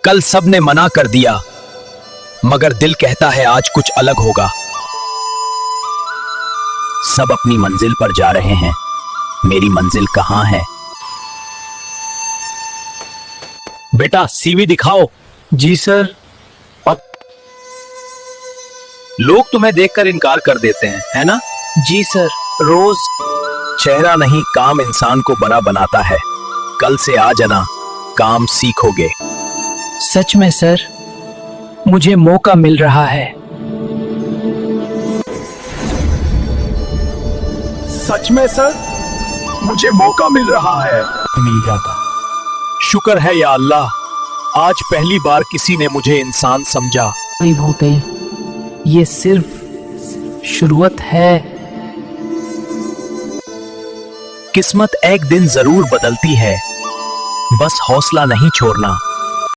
कल सबने मना कर दिया, मगर दिल कहता है आज कुछ अलग होगा। सब अपनी मंजिल पर जा रहे हैं, मेरी मंजिल कहां है? बेटा सीवी दिखाओ। जी सर। लोग तुम्हें देखकर इनकार कर देते हैं, है ना? जी सर। रोज। चेहरा नहीं, काम इंसान को बड़ा बनाता है। कल से आ जाना, काम सीखोगे। सच में सर, मुझे मौका मिल रहा है। सच में सर, मुझे मौका मिल रहा है। मिल जाता। शुक्र है या अल्लाह, आज पहली बार किसी ने मुझे इंसान समझा। करीब हो गई, ये सिर्फ शुरुआत है। किस्मत एक दिन जरूर बदलती है, बस हौसला नहीं छोड़ना।